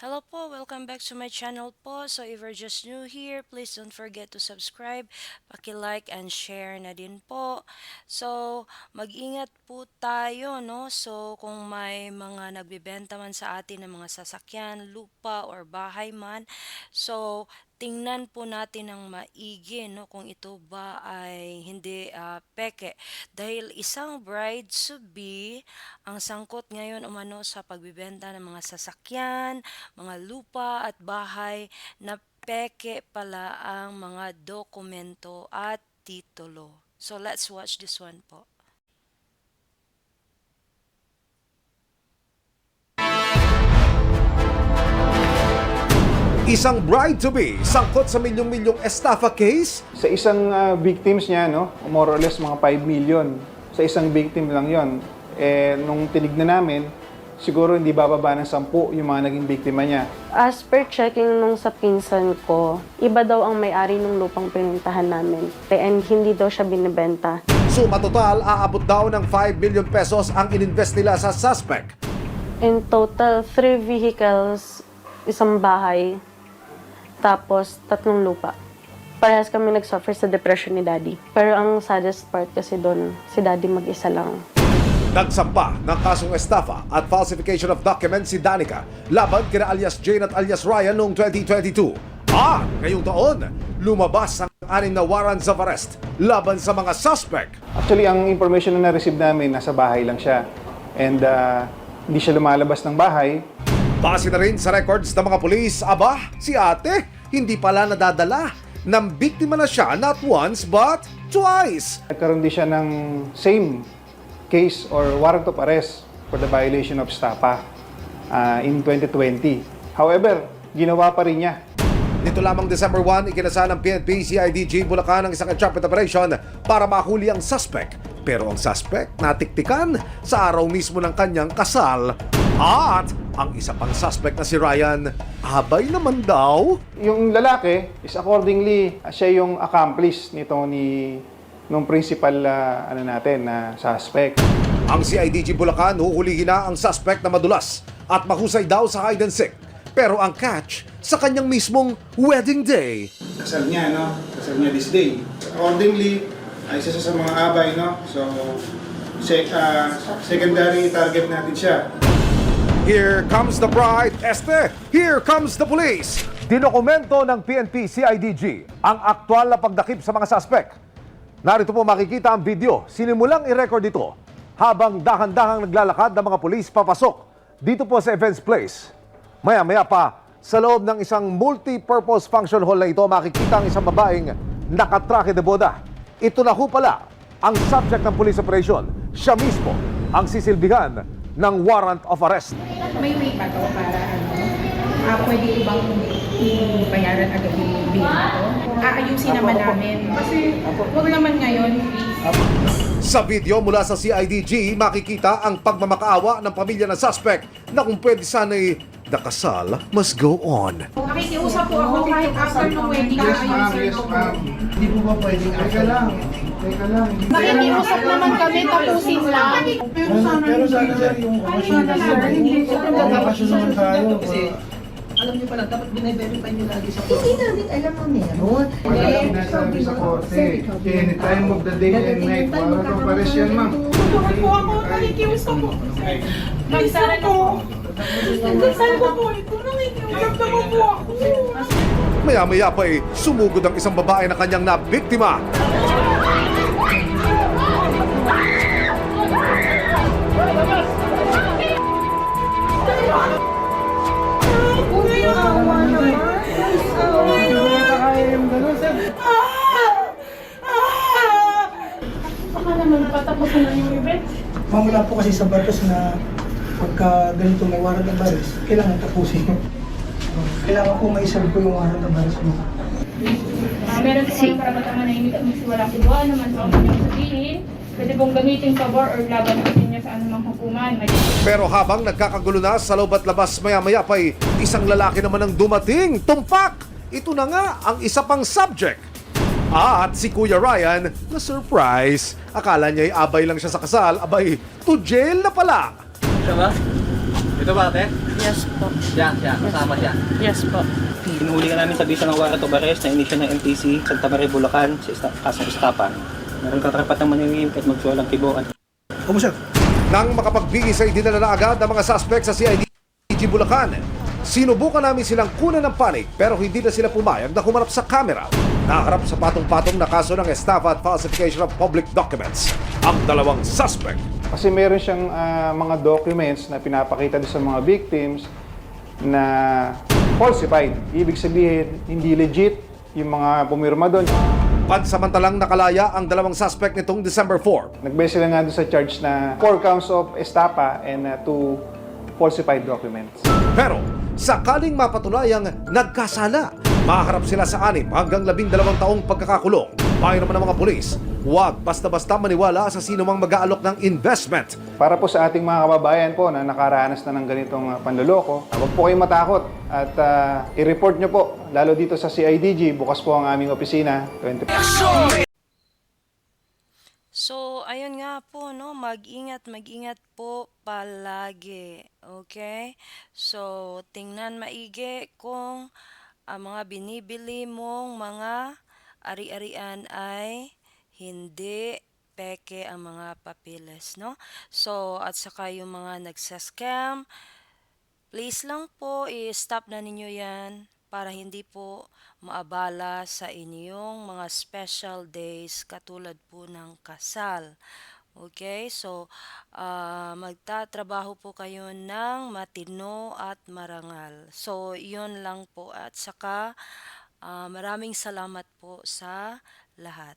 Hello po, welcome back to my channel po. So if you're just new here, please don't forget to subscribe, paki-like and share na din po. So mag-ingat po tayo, no? So kung may mga nagbebenta man sa atin ng mga sasakyan, lupa or bahay man, so tingnan po natin ng maigi, no, kung ito ba ay hindi peke. Dahil isang bride to be ang sangkot ngayon umano sa pagbibenta ng mga sasakyan, mga lupa at bahay na peke pala ang mga dokumento at titulo. So let's watch this one po. Isang bride-to-be sangkot sa milyong-milyong estafa case? Sa isang victims niya, no, more or less mga 5 million. Sa isang victim lang yon. Nung tinignan namin, siguro hindi bababa ng 10 yung mga naging biktima niya. As per checking nung sa pinsan ko, iba daw ang may-ari ng lupang pinuntahan namin. And hindi daw siya binibenta. Suma total, aabot daw ng 5 million pesos ang ininvest nila sa suspect. In total, 3 vehicles, isang bahay, tapos 3 lupa. Parehas kami nag-suffer sa depression ni Daddy. Pero ang saddest part kasi doon, si Daddy mag-isa lang. Nagsampa ng kasong estafa at falsification of documents si Danica laban kina alias Jane at alias Ryan noong 2022. Ngayong taon, lumabas ang 6 na warrants of arrest laban sa mga suspect. Actually, ang information na na-receive namin, nasa bahay lang siya. And hindi siya lumalabas ng bahay. Base na rin sa records ng mga pulis, si ate, hindi pala nadadala. Nang biktima na siya not once but twice. Nagkaroon din siya ng same case or warrant of arrest for the violation of STAPA in 2020. However, ginawa pa rin niya. Nito lamang December 1, ikinasa ng PNP CIDG Bulacan ang isang entrapment operation para mahuli ang suspect. Pero ang suspect natiktikan sa araw mismo ng kanyang kasal. At ang isa pang suspect na si Ryan, abay naman daw. Yung lalaki is accordingly, siya yung accomplice nung principal na suspect. Ang CIDG Bulacan huhulihin na ang suspect na madulas at mahusay daw sa hide and seek. Pero ang catch sa kanyang mismong wedding day. Kasal niya, no? Kasal niya this day. Accordingly, ay isa sa mga abay, no? So, secondary target natin siya. Here comes the bride, here comes the police. Dinokumento ng PNP CIDG ang aktwal na pagdakip sa mga suspect. Narito po makikita ang video. Sinimulang i-record ito habang dahan-dahang naglalakad ng mga pulis papasok dito po sa Events Place. Maya-maya pa, sa loob ng isang multi-purpose function hall na ito, makikita ang isang babaeng nakatrake de boda. Ito na ho pala ang subject ng police operation. Siya mismo ang sisilbihan ng warrant of arrest. May way pa to para pwede ibang bayaran agad yung bill nito? Aayusin naman namin. Kasi huwag naman ngayon, please. Sa video mula sa CIDG, makikita ang pagmamakaawa ng pamilya ng suspect na kung pwede sana'y the kasal must go on. Nakikiusap po ako kahit after ng wedding aayusin ko. Hindi po ba pwedeng Teka lang. Nakikiusap naman kami, tapusin lang. Pero sana sir, yung okasyon naman tayo. Alam niyo pala, dapat bine-verify niyo lagi sa Hindi namin alam na meron. Pag nasabi sa korte, any time of the day and night, para kang pares yan, ma'am. Tulungan po ako, nakikiusap po. Nagsara po. Nagsara po po ito, nakikiusap na po ako. Maya-maya pa sumugod ang isang babae na kanyang nabiktima. Baka naman patapusin na yung event. Mamula po kasi sa batas na pagka ganito may warrant of arrest, kailangan tapusin. Kailangan po ma-serve po yung warrant of arrest mo. Meron po kayong karapatan manahimik at magsiwalang kudwa naman po ang kanyang sabihin. Pwede pong gamitin pabor or laban natin niya sa anumang hukuman. Pero habang nagkakagulo na sa loob at labas, maya-maya pa isang lalaki naman ang dumating. Tumpak! Ito na nga ang isa pang subject. At si Kuya Ryan na surprise. Akala niya abay lang siya sa kasal, abay, to jail na pala. Ito ba? Ito ba, ate? Yes po. Siya, kasama siya. Yes po. Hinuhuli ka namin sa bisa ng warrant of arrest na inisyo ng MTC, Santa Maria, Bulacan, sa kasong Istapa. Meron kang karapatang maningin kahit magsuwalang kibuan. Opo, sir. Nang makapagbigis ay dinala na agad ng mga suspect sa CIDG Bulacan. Sinubukan namin silang kunan ng panig pero hindi na sila pumayag na humarap sa camera. Naharap sa patong-patong na kaso ng estafa at falsification of public documents ang dalawang suspect. Kasi meron siyang mga documents na pinapakita doon sa mga victims na falsified. Ibig sabihin, hindi legit yung mga pumirma doon. Pansamantalang nakalaya ang dalawang suspect nitong December 4. Nagbase sila nga doon sa charge na 4 counts of estafa and 2 falsified documents. Pero sakaling mapatunayang nagkasala, maharap sila sa 6 hanggang 12 taong pagkakakulong. Bayan naman ng mga pulis, huwag basta-basta maniwala sa sino mang mag-aalok ng investment. Para po sa ating mga kababayan po na nakaranas na ng ganitong panloloko, huwag po kayong matakot at i-report nyo po, lalo dito sa CIDG, bukas po ang aming opisina, 24. So, ayun nga po, no, mag-ingat po palagi, okay? So, tingnan maigi kung ang mga binibili mong mga ari-arian ay hindi peke ang mga papiles, no? So, at saka yung mga nagsascam, please lang po, i-stop na ninyo yan para hindi po maabala sa inyong mga special days katulad po ng kasal. Okay, so magtatrabaho po kayo ng matino at marangal. So, yun lang po at saka maraming salamat po sa lahat.